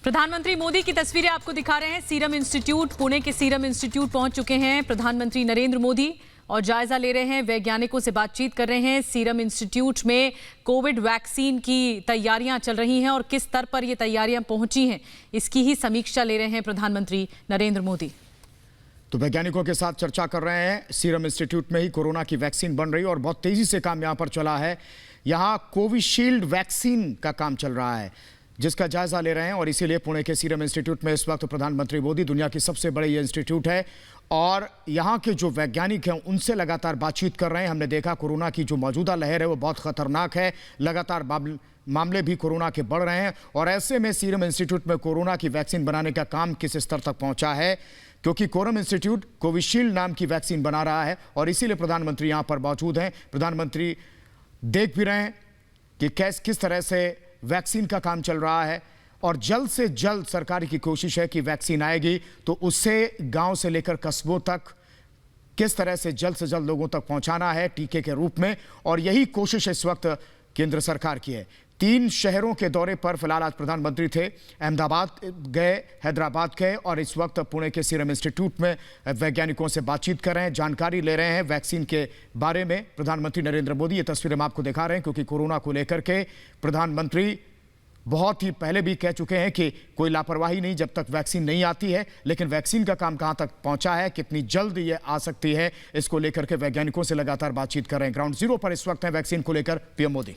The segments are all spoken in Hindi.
प्रधानमंत्री मोदी की तस्वीरें आपको दिखा रहे हैं। सीरम इंस्टीट्यूट, पुणे के सीरम इंस्टीट्यूट पहुंच चुके हैं प्रधानमंत्री नरेंद्र मोदी और जायजा ले रहे हैं, वैज्ञानिकों से बातचीत कर रहे हैं। सीरम इंस्टीट्यूट में कोविड वैक्सीन की तैयारियां चल रही हैं और किस स्तर पर ये तैयारियां पहुंची हैं, इसकी ही समीक्षा ले रहे हैं प्रधानमंत्री नरेंद्र मोदी। तो वैज्ञानिकों के साथ चर्चा कर रहे हैं। सीरम इंस्टीट्यूट में ही कोरोना की वैक्सीन बन रही है और बहुत तेजी से काम यहां पर चला है। यहां कोविशील्ड वैक्सीन का काम चल रहा है, जिसका जायजा ले रहे हैं और इसीलिए पुणे के सीरम इंस्टीट्यूट में इस वक्त प्रधानमंत्री मोदी, दुनिया की सबसे बड़ी ये इंस्टीट्यूट है और यहाँ के जो वैज्ञानिक हैं उनसे लगातार बातचीत कर रहे हैं। हमने देखा कोरोना की जो मौजूदा लहर है वो बहुत खतरनाक है, लगातार मामले भी कोरोना के बढ़ रहे हैं और ऐसे में सीरम इंस्टीट्यूट में कोरोना की वैक्सीन बनाने का काम किस स्तर तक पहुंचा है, क्योंकि सीरम इंस्टीट्यूट कोविशील्ड नाम की वैक्सीन बना रहा है और इसीलिए प्रधानमंत्री यहाँ पर मौजूद हैं। प्रधानमंत्री देख भी रहे हैं कि किस तरह से वैक्सीन का काम चल रहा है और जल्द से जल्द सरकार की कोशिश है कि वैक्सीन आएगी तो उससे गांव से लेकर कस्बों तक किस तरह से जल्द लोगों तक पहुंचाना है टीके के रूप में, और यही कोशिश इस वक्त केंद्र सरकार की है। 3 शहरों के दौरे पर फिलहाल आज प्रधानमंत्री थे, अहमदाबाद गए, हैदराबाद गए और इस वक्त पुणे के सीरम इंस्टीट्यूट में वैज्ञानिकों से बातचीत कर रहे हैं, जानकारी ले रहे हैं वैक्सीन के बारे में। प्रधानमंत्री नरेंद्र मोदी, ये तस्वीरें हम आपको दिखा रहे हैं क्योंकि कोरोना को लेकर के प्रधानमंत्री बहुत ही पहले भी कह चुके हैं कि कोई लापरवाही नहीं जब तक वैक्सीन नहीं आती है, लेकिन वैक्सीन का काम कहां तक पहुंचा है, कितनी जल्द ये आ सकती है, इसको लेकर के वैज्ञानिकों से लगातार बातचीत कर रहे हैं। ग्राउंड जीरो पर इस वक्त है वैक्सीन को लेकर पीएम मोदी।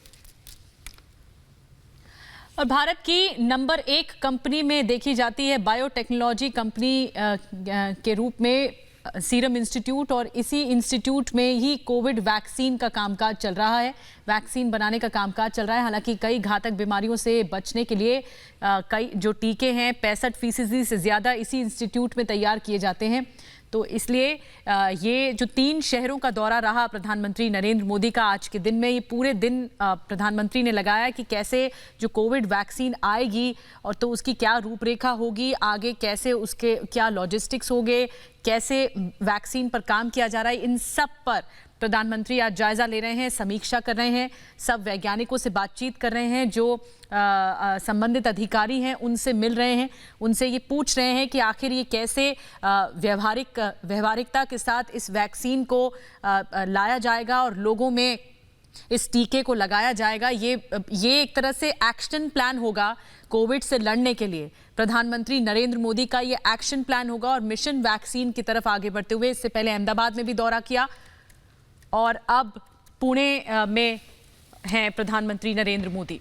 और भारत की नंबर 1 कंपनी में देखी जाती है बायोटेक्नोलॉजी कंपनी के रूप में सीरम इंस्टीट्यूट, और इसी इंस्टीट्यूट में ही कोविड वैक्सीन का कामकाज चल रहा है, वैक्सीन बनाने का कामकाज चल रहा है। हालांकि कई घातक बीमारियों से बचने के लिए कई जो टीके हैं 65% से ज़्यादा इसी इंस्टीट्यूट में तैयार किए जाते हैं। तो इसलिए ये जो 3 शहरों का दौरा रहा प्रधानमंत्री नरेंद्र मोदी का आज के दिन में, ये पूरे दिन प्रधानमंत्री ने लगाया कि कैसे जो कोविड वैक्सीन आएगी और तो उसकी क्या रूपरेखा होगी, आगे कैसे उसके क्या लॉजिस्टिक्स होंगे, कैसे वैक्सीन पर काम किया जा रहा है, इन सब पर प्रधानमंत्री आज जायजा ले रहे हैं, समीक्षा कर रहे हैं, सब वैज्ञानिकों से बातचीत कर रहे हैं, जो संबंधित अधिकारी हैं उनसे मिल रहे हैं, उनसे ये पूछ रहे हैं कि आखिर ये कैसे व्यवहारिकता के साथ इस वैक्सीन को लाया जाएगा और लोगों में इस टीके को लगाया जाएगा। ये एक तरह से एक्शन प्लान होगा कोविड से लड़ने के लिए। प्रधानमंत्री नरेंद्र मोदी का ये एक्शन प्लान होगा और मिशन वैक्सीन की तरफ आगे बढ़ते हुए, इससे पहले अहमदाबाद में भी दौरा किया और अब पुणे में हैं प्रधानमंत्री नरेंद्र मोदी।